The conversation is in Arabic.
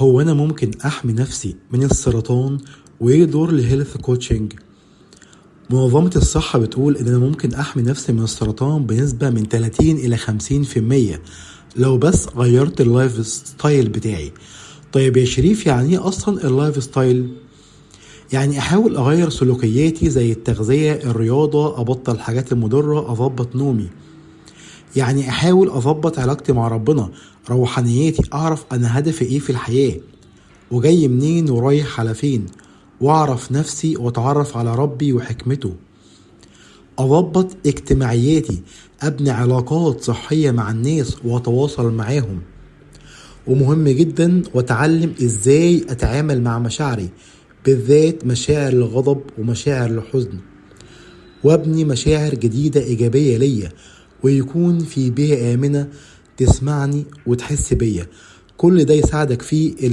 هو أنا ممكن أحمي نفسي من السرطان؟ وإيه دور الهيلث كوتشنج؟ منظمة الصحة بتقول إن أنا ممكن أحمي نفسي من السرطان بنسبة من 30 إلى 50% لو بس غيرت اللايف ستايل بتاعي. طيب يا شريف، يعني إيه أصلا اللايف ستايل؟ يعني أحاول أغير سلوكياتي زي التغذية، الرياضة، أبطل الحاجات المضرة، أضبط نومي. يعني أحاول أضبط علاقتي مع ربنا، روحانياتي، أعرف أنا هدفي إيه في الحياة وجاي منين ورايح على فين، واعرف نفسي واتعرف على ربي وحكمته. اضبط اجتماعياتي، ابني علاقات صحية مع الناس واتواصل معاهم. ومهم جدا واتعلم ازاي اتعامل مع مشاعري، بالذات مشاعر الغضب ومشاعر الحزن، وابني مشاعر جديدة ايجابية ليا، ويكون في بيئة آمنة تسمعني وتحس بيا. كل ده يساعدك في